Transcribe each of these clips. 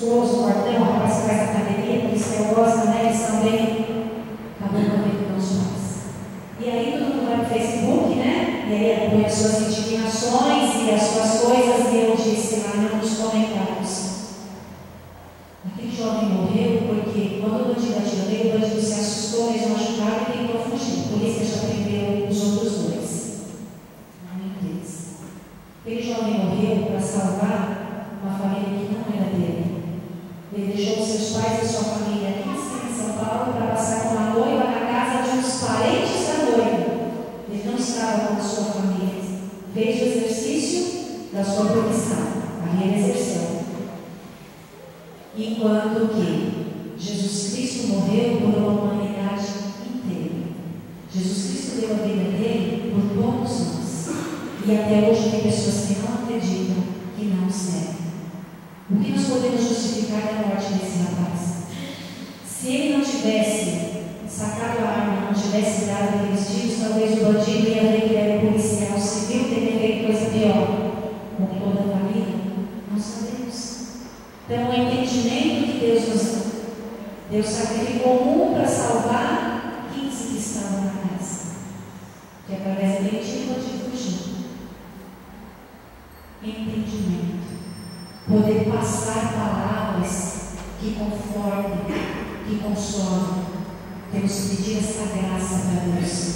musculoso, fortão, o rapaz que faz academia, porque isso eu gosto, né? Eles também acabam com a vida dos pais. E aí todo mundo vai no Facebook, né? E aí põe as suas indignações e as suas coisas, e eu disse lá nos comentários. Aquele jovem morreu porque quando o bandido atirou, o bandido se assustou, eles machucaram e tentou fugir. A polícia já prendeu os outros dois. Não deles. Aquele jovem morreu para salvar uma família que não era dele. Ele deixou seus pais e sua família aqui em São Paulo para passar com a noiva na casa de uns parentes da noiva. Ele não estava com a sua família. Fez o exercício da sua profissão. Ali ele exerceu. Enquanto que Jesus Cristo morreu por uma humanidade inteira. Jesus Cristo deu a vida dele por todos nós. E até hoje tem pessoas que não acreditam, que não seguem. O que nós podemos justificar da morte desse rapaz? Se ele não tivesse sacado a arma, não tivesse dado aqueles tiros, talvez o bandido ia ver que era policial civil, teria feito coisa pior. Com toda a família, não sabemos. Então, o entendimento que Deus nos dá. Deus sacrificou um para salvar 15 que estavam na casa. Que através dele tinha podido fugir. Entendimento. Poder passar palavras que confortem, que consolem. Temos que pedir essa graça para Deus.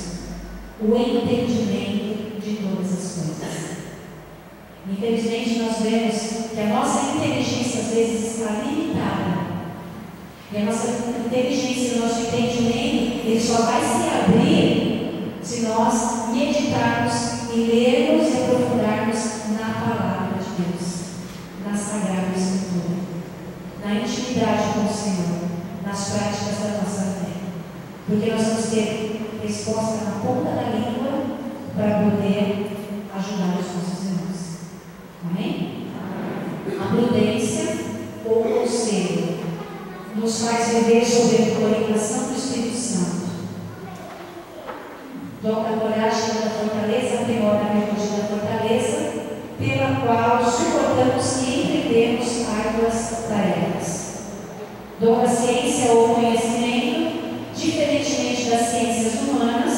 O entendimento de todas as coisas. Infelizmente, nós vemos que a nossa inteligência às vezes está limitada. E a nossa inteligência, o nosso entendimento, ele só vai se abrir se nós meditarmos e lermos e aprofundarmos na palavra de Deus, na Sagrada Escritura, na intimidade com o Senhor, nas práticas da nossa fé. Porque nós vamos ter resposta na ponta da língua para poder ajudar os nossos irmãos. Amém? A prudência ou o conselho nos faz viver sob a orientação do Espírito Santo. Toca a coragem da fortaleza, aprimora a virtude da fortaleza, pela qual suportamos e empreendemos árduas tarefas. Dom da ciência ou conhecimento, diferentemente das ciências humanas,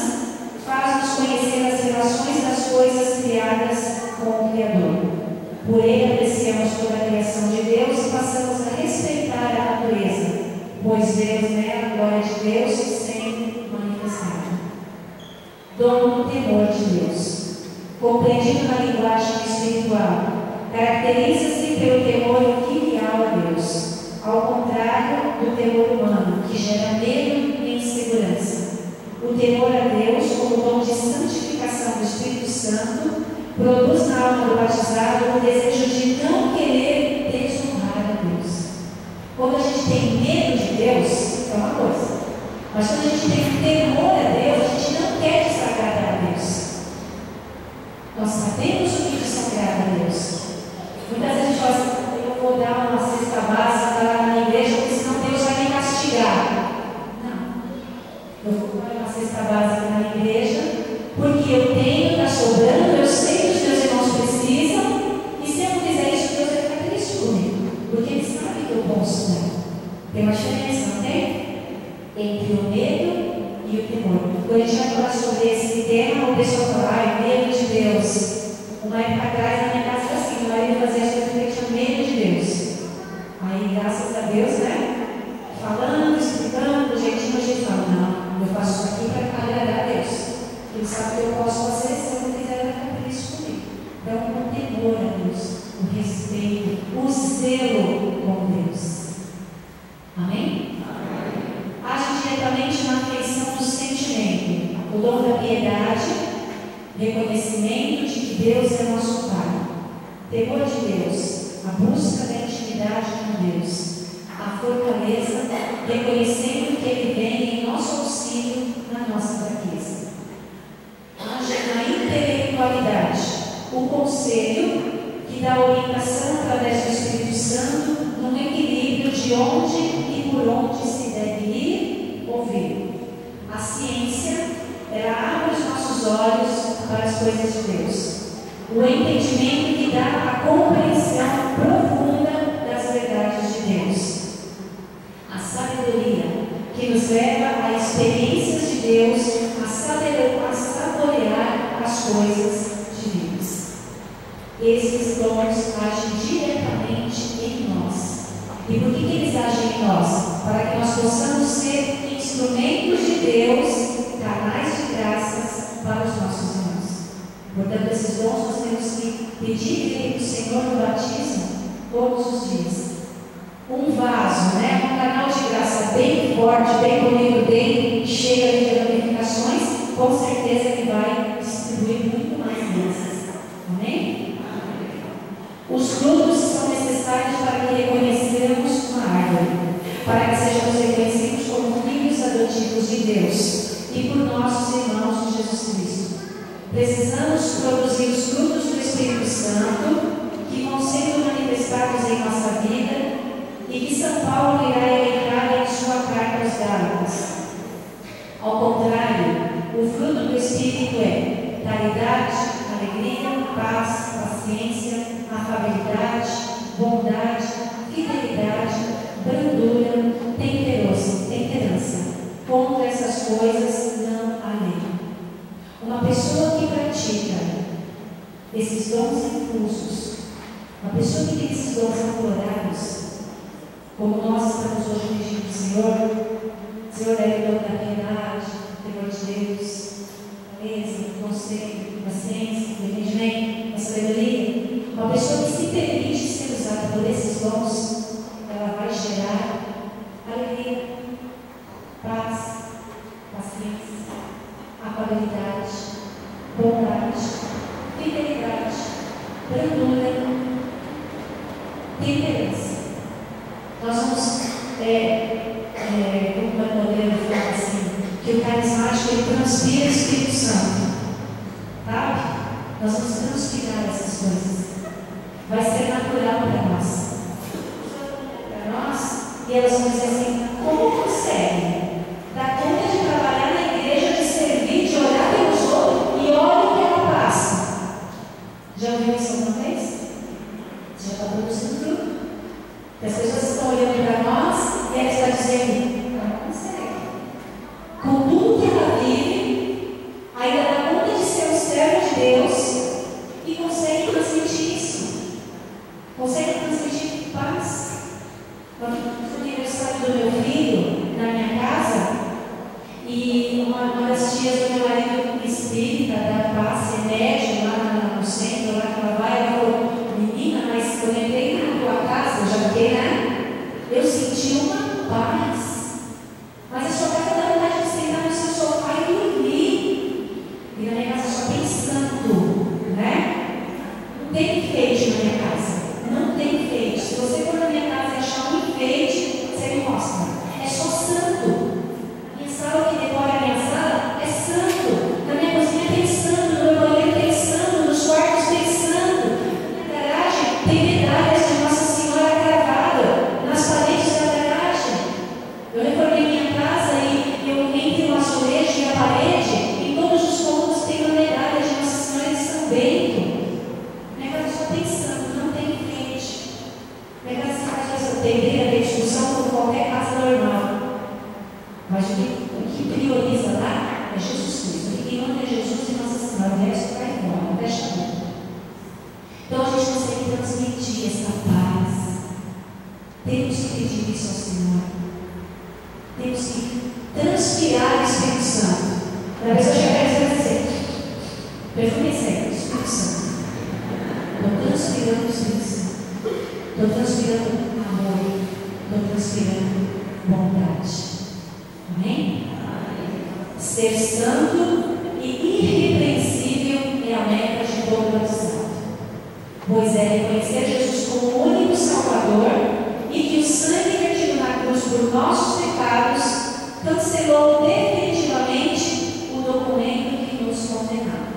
faz-nos conhecer as relações das coisas criadas com o Criador. Por ele apreciamos toda a criação de Deus e passamos a respeitar a natureza, pois vemos nela a glória de Deus sendo manifestada. Dom do temor de Deus, compreendido na linguagem espiritual, caracteriza-se pelo temor filial a Deus, ao contrário do temor humano, que gera medo e insegurança. O temor a Deus, como dom de santificação do Espírito Santo, produz na alma do batizado o desejo de não querer desonrar a Deus. Quando a gente tem medo de Deus, é uma coisa. Mas quando a gente tem temor a Deus, a gente não quer desagradar a Deus. Nós sabemos o que desagrada a Deus. Muitas vezes a gente fala assim, eu vou dar uma cesta básica lá na igreja, porque senão Deus vai me castigar. Não. Eu vou dar uma cesta básica na igreja, porque eu tenho, está sobrando, eu sei que os meus irmãos precisam, e se eu não fizer isso, Deus vai ficar triste comigo, porque Ele sabe que eu posso dar. Tem uma diferença, não tem? Entre o medo e o temor. Quando a gente vai falar sobre esse tema, o pessoal fala, ai, medo de Deus. Uma época atrás, na minha casa era assim, o marido fazia as coisas porque ele tinha medo de Deus. Aí, graças a Deus, né? Falando, explicando, do jeitinho, a gente fala, não, eu faço isso aqui para agradar a Deus. Ele sabe que eu posso fazer, se eu não quiser, vai ficar isso comigo. Então, o temor a Deus, o respeito, o zelo com Deus. Amém? Age diretamente na afeição do sentimento, o dom da piedade, reconhecimento de que Deus é nosso Pai, temor de Deus, a busca da intimidade com Deus, a fortaleza, reconhecendo que Ele vem em nosso auxílio na nossa fraqueza. Age na intelectualidade, o conselho que dá orientação através do Espírito Santo num equilíbrio de onde e por onde se deve ir ou vir. A ciência, ela abre os nossos olhos para as coisas de Deus. O entendimento que dá a compreensão profunda das verdades de Deus. Deus a saborear as coisas divinas. Esses dons agem diretamente em nós. E por que eles agem em nós? Para que nós possamos ser instrumentos de Deus, canais de graças para os nossos irmãos. Portanto, esses dons nós temos que pedir do Senhor no batismo todos os dias. Um vaso, um canal de graça bem forte, bem bonito, bem cheio de ramificações, com certeza ele vai distribuir muito mais graças. Amém? Os frutos são necessários para que reconheçamos uma árvore, para que sejamos reconhecidos como filhos adotivos de Deus e por nossos irmãos de Jesus Cristo. Precisamos produzir os frutos do Espírito Santo que vão sendo manifestados em nossa vida e que São Paulo irá elencar em sua carta aos Gálatas. Ao contrário, o fruto do Espírito é caridade, alegria, paz, paciência, afabilidade, bondade, fidelidade, brandura, temperança. Contra essas coisas não há lei. Uma pessoa que pratica esses dons infusos, uma pessoa que tem esses dons aflorados, como nós estamos hoje pedindo o Senhor é o dom da piedade, temor de Deus, beleza, conselho, paciência, entendimento, a sabedoria. Uma pessoa que se permite ser usada por esses dons, ela vai gerar alegria, paz, paciência, afabilidade, bondade, fidelidade, brandura, temperança. Nós vamos, como é modelo falar assim, que o carismático ele transpira o Espírito Santo, sabe? Nós vamos transpirar essas coisas. Vai ser natural para nós. E elas vão dizer assim: como consegue dar conta de trabalhar na igreja, de servir, de orar pelos outros, e olha o que ela passa? Já ouviu isso alguma vez? Já está produzindo fruto. As pessoas estão olhando para nós e ela está dizendo: não consegue. Com tudo que ela vive, ainda dá conta de ser um servo de Deus e consegue transmitir isso. Consegue transmitir paz. No aniversário do meu filho, na minha casa, e uma das tias do meu marido espírita, da paz, remédio lá no centro, lá que ela vai, ela falou: menina, mas eu lembrei na tua casa, eu já fiquei, eu senti uma paz. Mas a sua casa dá vontade de sentar no seu sofá e dormir. E na minha casa só tem santo, Não tem enfeite na minha casa. Não tem enfeite. Se você for na minha casa e achar um enfeite, você me mostra. É só santo. Minha sala que decora a minha sala é santo. Na minha cozinha tem santo, no meu banheiro tem santo, nos quartos tem santo. Na minha garagem tem medalhas de Nossa Senhora cravada nas paredes da garagem. Eu reformei minha casa e eu entre o azulejo e a parede, em todos os cômodos tem uma medalha de Nossa Senhora de São Bento. Minha casa só tem santo, não tem enfeite. Minha casa faz essa briga, tem discussão como qualquer casa normal. Mas o que prioriza lá é Jesus Cristo. E quem manda é Jesus e Nossa Senhora. O resto vai embora, não fecha a boca. Então a gente consegue transmitir essa paz. Temos que pedir isso ao Senhor. Temos que transpirar o Espírito Santo. A pessoa chegar e vai dizer: perfume certo, Espírito Santo. Estou transpirando o Espírito Santo. Estou transpirando amor. Estou transpirando bondade. Amém? Ser santo e irrepreensível é a meta de todo batizado. Pois é reconhecer Jesus como o único Salvador e que o sangue vertido na cruz por nossos pecados cancelou definitivamente o documento que nos condenava.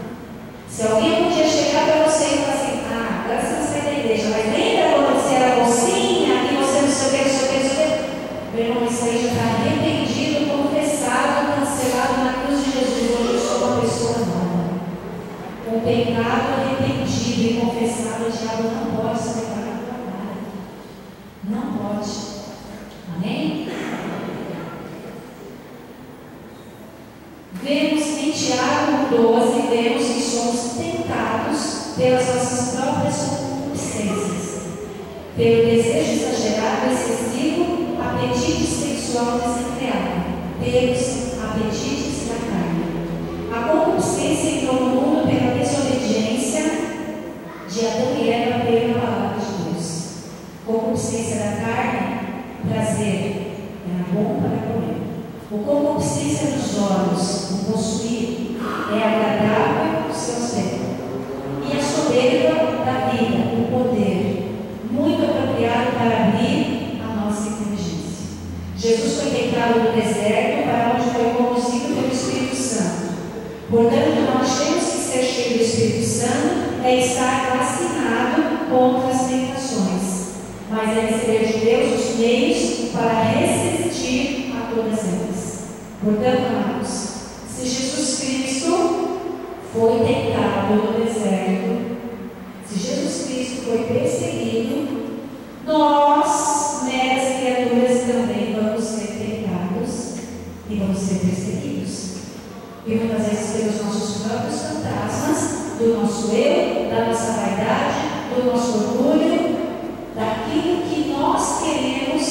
Se alguém podia chegar para você e falar assim: agora você não sai da igreja, mas lembra quando você era mocinha, que você não sei o que, não sei o que, não sei o que? Meu irmão, isso aí já está arrependido, confessado, cancelado na cruz de Jesus. Hoje eu sou uma pessoa nova. Com pecado arrependido e confessado, o diabo não pode se declarar culpado. Não pode. Amém? Vemos em Tiago 12, vemos que somos tentados pelas nossas próprias concupiscências, pelo desejo exagerado, excessivo, apetite sexual desenfreado, pelos apetites da carne. A concupiscência entrou no mundo pela desobediência de Adão e Eva pela palavra de Deus. Concupiscência da carne, prazer, era bom para comer. O concupiscência dos olhos, o possuir, é agradável ao seu aspecto. E a soberba da vida, o poder, muito apropriado para abrir a nossa inteligência. Jesus foi tentado no deserto, para onde foi conduzido pelo Espírito Santo. Portanto, nós temos que ser cheios do Espírito Santo, é estar vacinado contra as tentações, mas é receber de Deus os meios para resistir a todas elas. Portanto, amados, se Jesus Cristo foi tentado no deserto, se Jesus Cristo foi perseguido, nós, meras criaturas, também vamos ser tentados e vamos ser perseguidos. E muitas vezes pelos nossos próprios fantasmas, do nosso eu, da nossa vaidade, do nosso orgulho, daquilo que nós queremos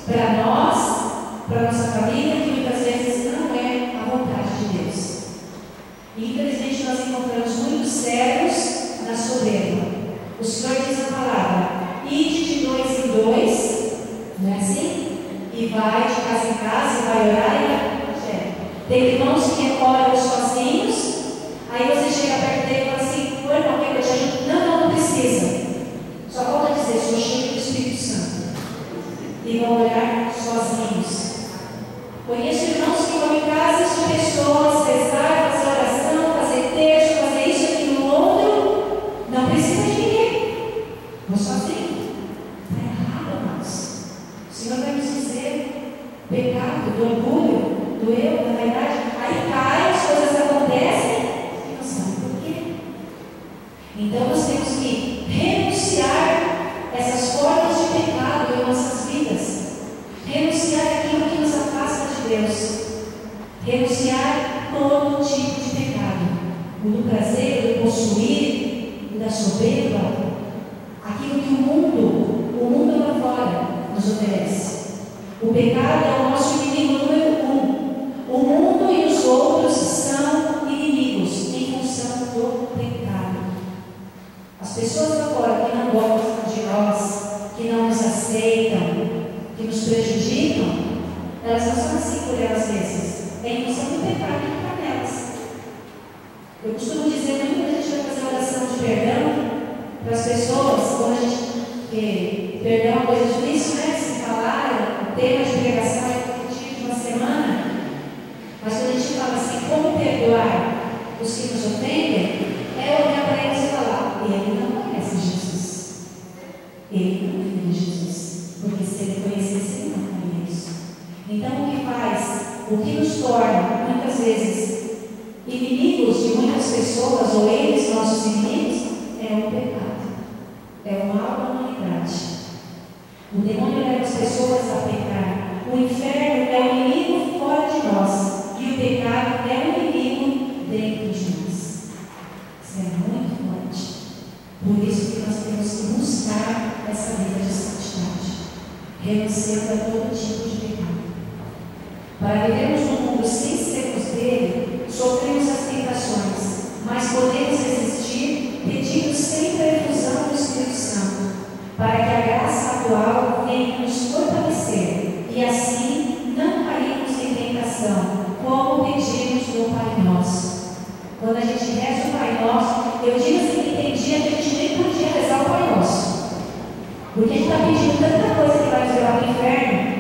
para nós, para a nossa família, que muitas vezes não é a vontade de Deus. E infelizmente nós encontramos muitos servos na soberba. O Senhor diz a palavra: ide de 2 em 2, não é assim? E vai de casa em casa, e vai orar e vai para o evangelho. Tem irmãos que oram sozinhos, aí você chega perto dele e fala assim: ô irmão, quer que eu te ajude? Não precisa. Só falta dizer: sou cheio do Espírito Santo. E vão orar sozinhos. Conheço irmãos que vão em casas de pessoas, rezar, fazer oração, fazer texto, fazer isso, aquilo, outro. Não precisa de ninguém. Vou sozinho. Está errado, irmãos. O Senhor vai nos dizer: pecado, do orgulho, do eu, da vaidade. Aí cai, as coisas acontecem e não sabem por quê. Então nós temos que renunciar essas formas de pecado em nossas vidas. Renunciar aquilo que nos afasta de Deus. Renunciar todo tipo de pecado. O do prazer, o do possuir, o da soberba. Aquilo que o mundo lá fora nos oferece. O pecado é o nosso inimigo número 1. O mundo e os outros são inimigos em função do pecado. As pessoas lá fora que não gostam de nós, que não nos aceitam, que nos prejudicam, elas não são assim por elas mesmas, é em função do pecado que está nelas. Eu costumo dizer muito quando a gente vai fazer oração de perdão para as pessoas, quando a gente, perdão é uma coisa difícil, né, de se falar, o tema de pregação é repetido de uma semana, mas quando a gente fala assim, como perdoar os que nos ofendem, é olhar para eles e falar: ele não conhece Jesus, ele não vive Jesus, porque se ele conhecesse, ele não faria isso. Então, o que nos torna, muitas vezes, inimigos de muitas pessoas, ou eles, nossos inimigos, é o pecado, é o mal da humanidade. O demônio leva as pessoas a pecar. O inferno é o inimigo fora de nós, e o pecado é o inimigo dentro de nós. Isso é muito forte. Por isso que nós temos que buscar essa vida de santidade, renunciando a todo tipo de pecado. Para vivermos num mundo sem sermos dele, sofremos as tentações, mas podemos resistir pedindo sempre a efusão do Espírito Santo, para que a graça atual venha nos fortalecer e assim não cairmos em tentação, como pedimos no Pai Nosso. Quando a gente reza o Pai Nosso, eu digo assim que tem dia que a gente nem podia rezar o Pai Nosso, porque a gente está pedindo tanta coisa que vai nos levar para o inferno.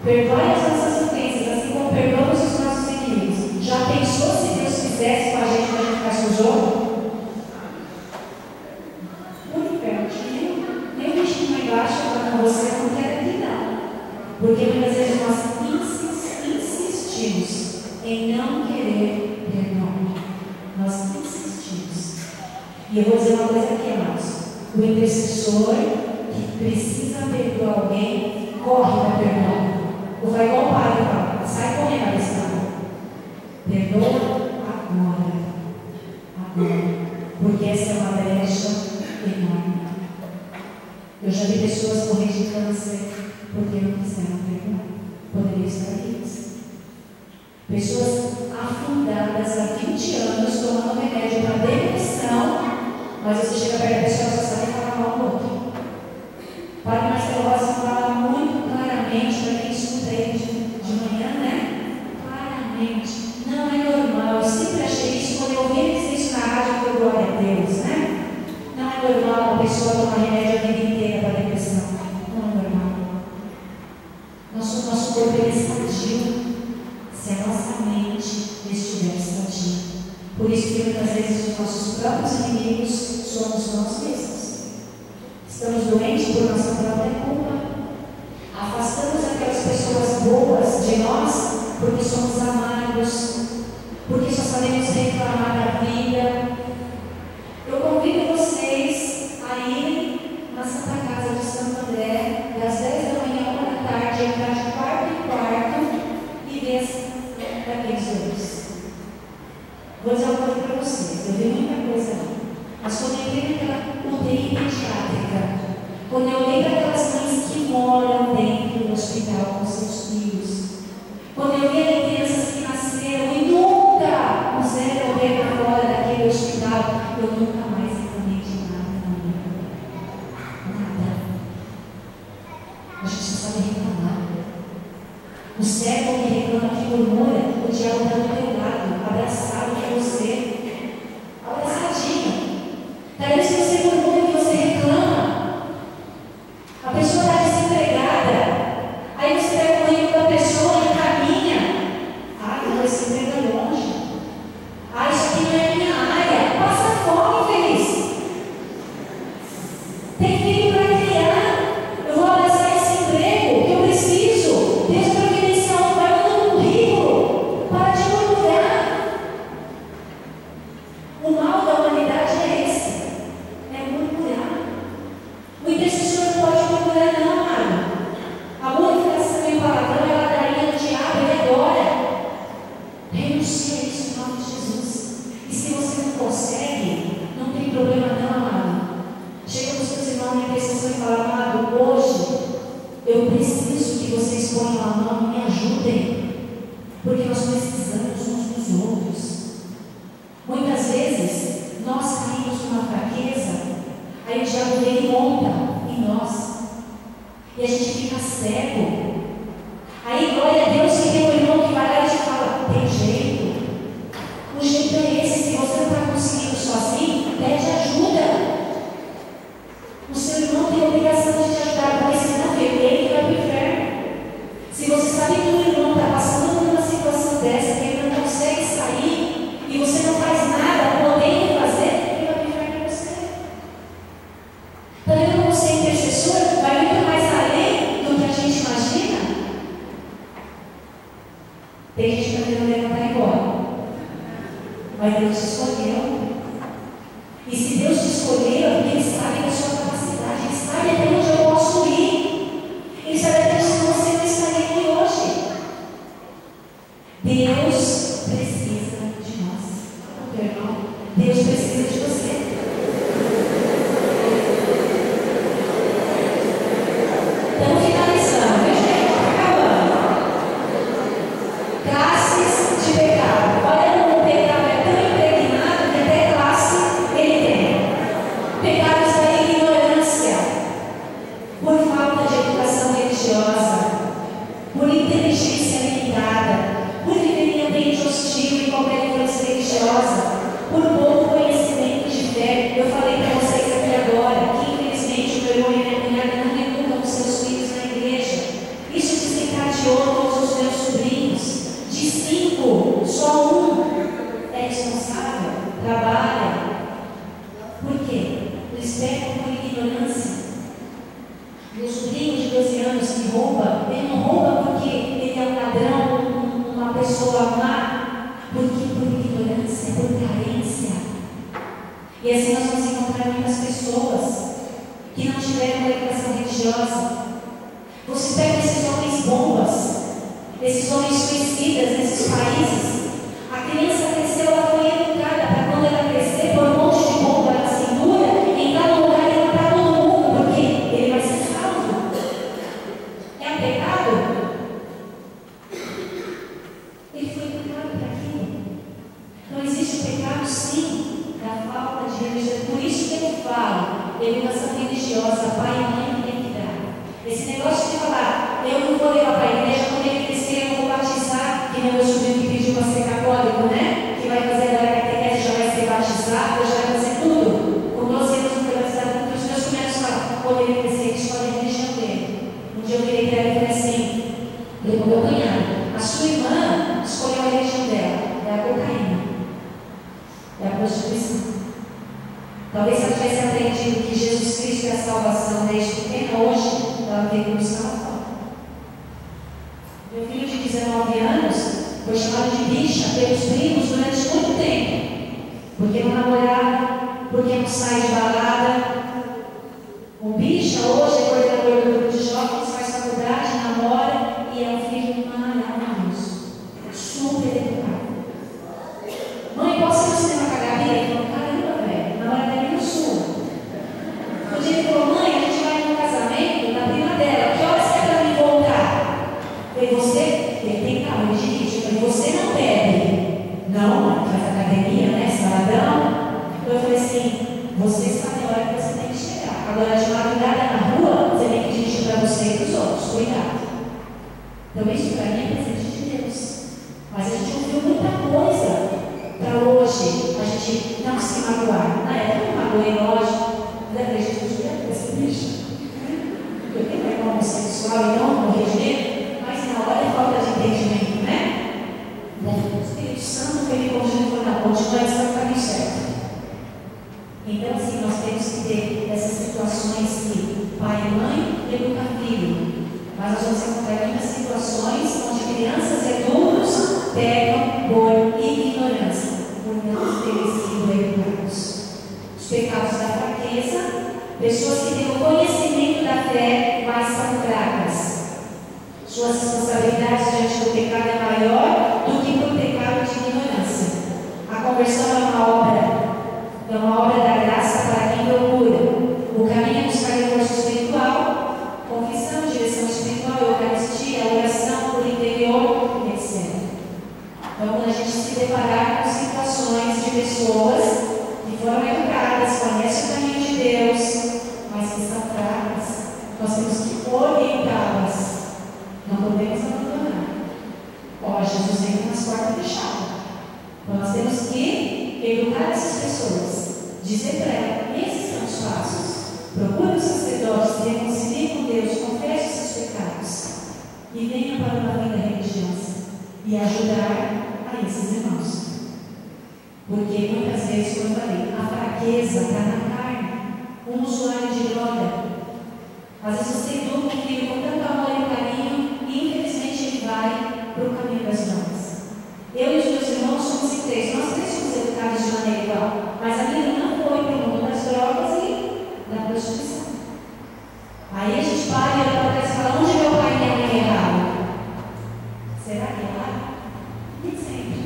Perdoe as nossas ofensas, assim como perdoamos os nossos inimigos. Já pensou se Deus fizesse com a gente para a gente ficar sujou? No inferno, nem o bichinho lá embaixo falando: você não quer aqui não. Porque muitas vezes nós insistimos em não querer perdão. Nós insistimos. E eu vou dizer uma coisa aqui, amados: o intercessor que precisa perdoar alguém, corre para perdão. Ou vai igual o pai, sai correndo a questão. já vi pessoas morrer de câncer porque não quiseram perdoar. Poderiam estar vivas. Pessoas afundadas há 20 anos tomando remédio para depressão, mas você chega perto da pessoa e só sabe falar mal do outro. Padre Marcelo Rossi fala muito claramente para quem escuta ele de manhã, né? Claramente. Não é normal. Eu sempre achei isso quando eu ouvi ele dizer isso na rádio, foi glória a Deus, né? Não é normal uma pessoa tomar remédio a vida inteira para depressão. Não é normal. Nosso corpo ele é sadio se a nossa mente estiver sadia. Por isso que muitas vezes os nossos próprios inimigos somos nós mesmos. Estamos doentes por nossa própria culpa. Afastamos aquelas pessoas boas de nós porque somos amargos, porque só sabemos reclamar da vida. Eu convido vocês a irem na Santa Casa de Santo André, das 10 da manhã à 1 da tarde, entrar de quarto em quarto e ver daqueles dois. Vou dizer uma coisa para vocês, eu vi muita coisa ali. Mas quando eu entrei naquela UTI pediátrica, quando eu olhei para aquelas mães que moram dentro do hospital com seus filhos, quando eu vi ali crianças que nasceram e nunca puseram o pé para fora daquele hospital, eu nunca mais reclamei de nada na minha vida. Nada. A gente só sabe reclamar. O cego que reclama, que murmura, o diabo está do teu lado, abraçado com você. Abraçadinho. Daí se você murmura que você reclama, a pessoa está desempregada, aí você pega o currículo da pessoa e encaminha. Ah, não, esse emprego é longe. Ah, isso aqui não é minha área. Passa fome, infeliz. Tem filho para criar. Eu vou abraçar esse emprego que eu preciso. Deus providencial vai mandando um currículo. Para de murmurar. O mal da humanidade é esse. É murmurar. O intercessor não pode murmurar, não, amado. A murmuração e o palavrão é a ladainha do diabo, ele adora. Renuncia a isso em nome de Jesus. E se você não consegue, não tem problema, não, amado. Chega para os seus irmãos na intercessão e fala: amado, hoje eu preciso que vocês ponham a mão e me ajudem, porque nós precisamos uns dos outros. Muitas vezes nós caímos numa fraqueza, aí o diabo vem e monta em nós, e a gente fica cego. Aí, glória a Deus, que tem um irmão que vai lá e te fala: tem jeito. O jeito é esse. Se você não está conseguindo sozinho, pede ajuda. O seu irmão tem a obrigação de te ajudar, porque senão ele vai para o inferno. Se você sabe que o irmão está passando por uma situação dessa, que ele não consegue sair, e você não faz nada, podendo fazer, ele vai para o inferno com você. Está vendo como você é intercessor? Vai muito mais além do que a gente imagina. Tem gente que está querendo levantar embora. Mas Deus te escolheu. E se Deus te escolheu, Ele sabe da sua capacidade, Ele sabe até onde eu posso ir. Ele sabe até onde você não estaria aqui hoje. Deus precisa de nós. Meu irmão, Deus precisa de você. Estamos finalizando, né, gente? Acabando. Classes de pecado. Olha como o pecado é tão impregnado que até classe ele tem. Pecados da ignorância, por falta de educação religiosa, por inteligência limitada, por viver em ambiente hostil e qualquer influência religiosa, por pouco conhecimento de fé. Eu falei para vocês aqui agora que infelizmente o meu irmão e a minha cunhada não educam os seus filhos na igreja. Isso desencadeou todos os meus sobrinhos. De 5, só um é responsável, trabalha. Por quê? Eles pecam por ignorância. Meu sobrinho de 12 anos que rouba, ele não rouba porque ele é um ladrão, uma pessoa má, porque por ignorância, por carência. E assim nós vamos encontrar muitas pessoas que não tiveram uma educação religiosa. Você pega esses homens bombas, esses homens suicidas nesses países. A criança cresceu, ela foi educada para quando ela crescer, por um monte de bomba na cintura, entrar no lugar e matar todo mundo, porque ele vai ser eu não vou levar para a igreja, quando ele crescer, eu vou batizar, que nem meu sobrinho que pediu para ser católico, né? Que vai fazer agora a catequese, já vai ser batizado, já vai fazer tudo. Com 12 anos não foi batizado, porque os meus começam a falar, quando ele crescer, ele escolhe a religião dele. Um dia eu virei para ele e falei assim, ele com meu cunhado, a sua irmã escolheu a religião dela, é a cocaína, é a prostituição. Talvez se ela tivesse aprendido que Jesus Cristo é a salvação desde pequena, hoje ela teria que buscar lá fora. Meu filho de 19 anos foi chamado de bicha pelos primos durante muito tempo, porque não namorava, porque não sai de balada. O bicha hoje é coordenador do grupo de jovens, faz faculdade, namora e é um filho maravilhoso, super educado. Mãe, posso ir no cinema com a Gabi? Ele falou, caramba, velho, namorada é no sul. Um dia ele falou, mãe, a gente vai no casamento da prima dela, que horas que é para mim voltar? Eu falei, você? Ele tem carro, ele dirige. Eu falei, você não bebe? Não, mãe, faz academia, né, saladão. Então eu falei assim, você sabe a hora que você tem que chegar. Agora, de madrugada na rua, você tem que dirigir para você e para os outros, cuidado. Então isso para mim é presente de Deus. Mas a gente ouviu muita coisa para hoje a gente não se magoar. Na época eu magoei, lógico. Da igreja de Jesus é essa bicha. Eu tenho que ser homossexual e não morrer de medo, mas na hora é falta de entendimento, né? O Espírito Santo foi me conduzindo e falou, não, continua esse no caminho certo. Então, assim, nós temos que ter essas situações que pai e mãe educam filho. Mas nós vamos encontrar muitas situações onde crianças e adultos pecam por ignorância, por não terem sido educados. Os pecados da fraqueza, pessoas que têm o conhecimento da fé, mas são fracas. Suas responsabilidades diante do pecado é maior do que por pecado de ignorância. A conversão é uma obra da graça para quem procura. O caminho é buscar reforço espiritual, confissão, direção espiritual, eucaristia, oração por interior, etc. Então, quando a gente se deparar com situações de pessoas que foram educadas, conhecem o caminho de Deus, mas que são fracas, nós temos que orientá-las. Não podemos abandonar. Ó, Jesus vem com as portas fechadas. Então, nós temos que educar essas pessoas. Dizer para ela, esses são os passos. Procure os sacerdotes, se reconcilie com Deus, confesse os seus pecados e venha para uma vida religiosa e ajudar a esses irmãos. Porque muitas vezes, como eu falei, a fraqueza está na carne. Um usuário de droga, às vezes você educa o filho com tanto amor e carinho e infelizmente ele vai para o caminho das drogas. Eu e os meus irmãos somos em três, nós três somos educados de maneira igual, mas a minha irmã foi para o mundo das drogas e da prostituição. Aí a gente para e olha para trás e fala, onde meu pai e minha mãe erraram? Será que erraram? Nem sempre.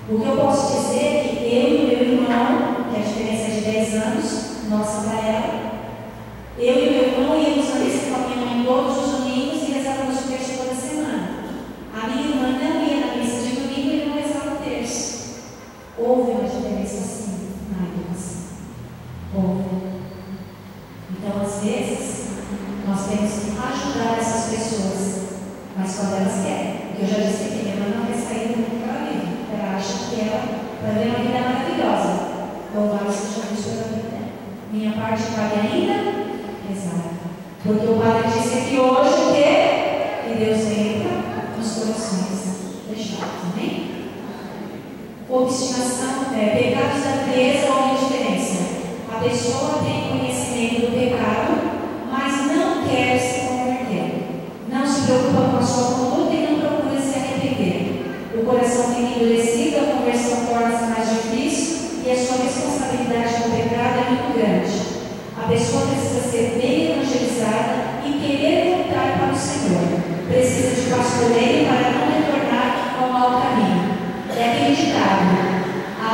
O que eu posso dizer é que eu e o meu irmão, que a diferença é de 10 anos, nossa para ela, eu e o meu irmão íamos na missa com a minha mãe todos os domingos e rezávamos o terço toda semana. A minha irmã não ia na missa de domingo e não rezava o terço. Houve uma diferença assim na educação. Houve. Então, às vezes, nós temos que ajudar essas pessoas, mas quando elas querem. Porque eu já disse que minha irmã não quer sair do mundo que ela vive. Ela acha que ela vai ver uma vida maravilhosa. Louvado seja Deus pela vida dela. Minha parte cabe ainda? Exato. Porque o Padre disse aqui hoje que Deus entra nos corações fechados. Amém? Obstinação, pecados da frieza ou indiferença. A pessoa tem conhecimento do pecado, mas não quer se converter. Não se preocupa com a sua conduta e não procura se arrepender. O coração fica endurecido, a conversão torna-se mais difícil e a sua responsabilidade no pecado é muito grande. A pessoa precisa ser bem evangelizada e querer voltar para o Senhor. Precisa de pastoreio para não retornar ao mau caminho. É aquele ditado: a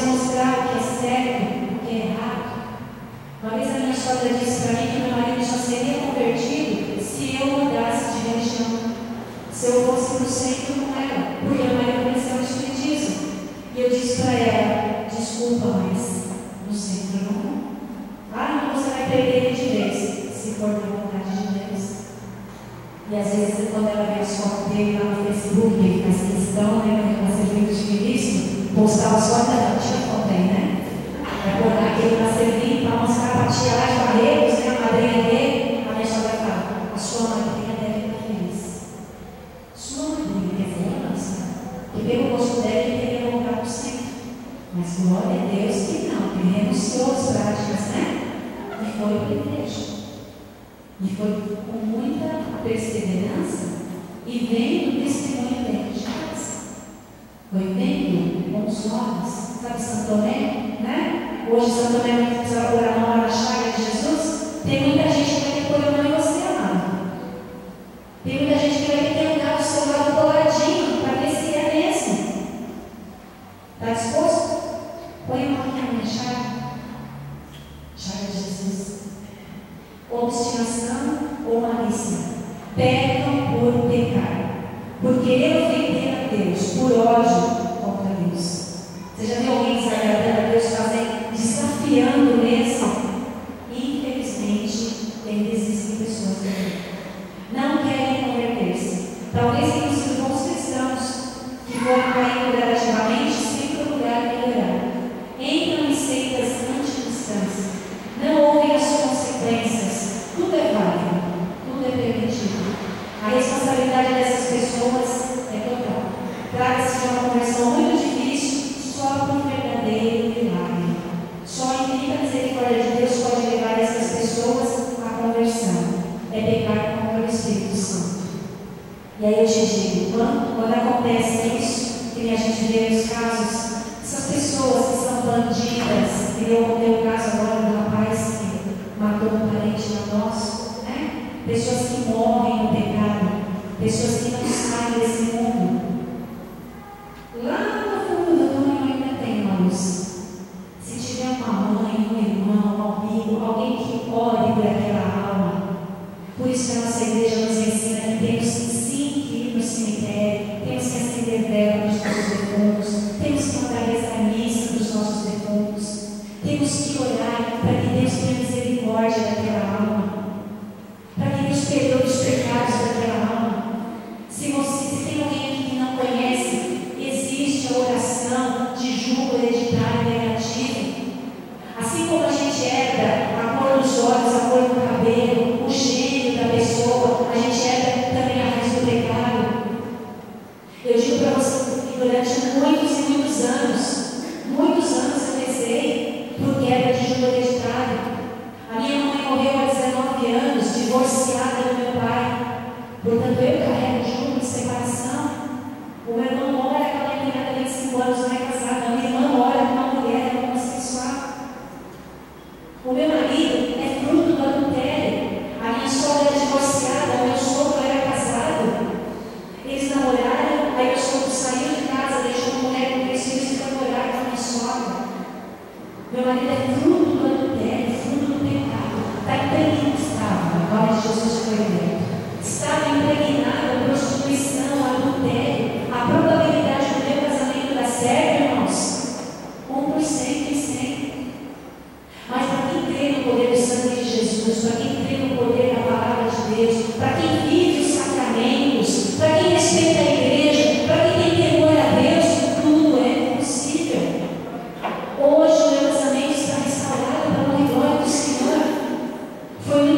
mostrar o que é certo, o que é errado. Uma vez a minha sogra disse para mim que meu marido só seria convertido se eu mudasse de religião, se eu fosse para o centro com ela, porque meu marido conheceu o Espiritismo. E eu disse para ela: desculpa, mas no centro não. Ah, não, você vai perder ele de vez, se for da vontade de Deus. E às vezes, quando ela vê as fotos dele lá no Facebook, ele faz questão, né, para servir o Espiritismo, postava as fotos da tia contém, né? Vai botar aquele para servir, para mostrar para a tia lá de Barreiros, né, a madrinha dele. A minha sogra fala: a sua madrinha deve estar feliz. Sua madrinha quer dizer, nossa, que pelo gosto dela ele queria voltar para o centro. Mas glória a Deus que não, que ele renunciou às práticas, né? E foi para a igreja. E foi com muita perseverança e vendo o testemunho dentro de casa. Foi vendo com os olhos. Sabe Santo Tomé, né? Hoje Santo Tomé não precisa pôr a mão na chaga de Jesus. Tem muita gente que vai ter que pôr a mão em você, amado. Tem muita gente que vai ter que andar do seu lado coladinho para ver se é mesmo. Está disposto? Põe a mão aqui na minha chaga. Chaga de Jesus. Obstinação ou malícia. Pecam por pecar. Por querer ofender a Deus, por ódio contra Deus. Você já viu alguém desagradando a Deus, desafiando mesmo? Infelizmente, ainda existem pessoas que não querem converter-se. Talvez tenham sido bons cristãos que foram caindo gradativamente sem procurar melhorar. Entram em seitas anticristãs. Não ouvem as consequências. Tudo é válido, tudo é permitido. A responsabilidade dessas pessoas é total. Trata-se de uma conversão muito difícil, só por um verdadeiro milagre. Só a infinita misericórdia de Deus pode levar essas pessoas à conversão. É pecar contra o Espírito Santo. E aí eu te digo, quando acontece isso, que a gente vê nos casos, essas pessoas que são bandidas, que eu contei o caso agora do rapaz que matou um parente nosso, né? Pessoas que morrem no pecado, pessoas que não saem desse mundo. Lá no fundo do túnel ainda tem uma luz. Se tiver uma mãe, um irmão, um amigo, alguém que ore por aquela alma. Por isso que a nossa igreja nos ensina que temos sim que ir no cemitério, temos que acender vela para os nossos defuntos, temos que mandar rezar missa para os nossos defuntos, temos que orar para que Deus tenha misericórdia daquela alma, para que Deus perdoe os pecados daquela alma. Se tem alguém aqui que não conhece, existe a oração de julgo hereditário negativo. Assim como a gente herda a cor dos olhos, a cor do cabelo, o gênero da pessoa, a gente herda também a raiz do pecado. Eu digo para você que durante muitos e muitos anos eu rezei por quebra de julgo hereditário. A minha mãe morreu há 19 anos, divorciada do meu pai. Portanto, eu carrego julgo de separação. O meu irmão mora com a minha cunhada de 25 anos, não é casada. A minha irmã mora com uma mulher homossexual. O meu marido é fruto do adultério. A minha sogra é divorciada, o meu sogro era casado. Eles namoraram, aí o sogro saiu de casa, deixou uma mulher com 3 filhos e foi morar com a minha sogra. Meu marido é fruto do adultério, fruto do pecado. Está impregnado, estava, a glória de Jesus foi liberto. Estava impregnado a prostituição, a adultério. A probabilidade do meu casamento dar certo, irmãos, 1% em 100. Mas para quem crê no poder do sangue de Jesus, para quem crê no poder da palavra de Deus, para quem vive os sacramentos, para quem respeita a igreja, para quem tem temor a Deus, tudo é possível. Hoje o meu casamento está restaurado para a glória do Senhor. Foi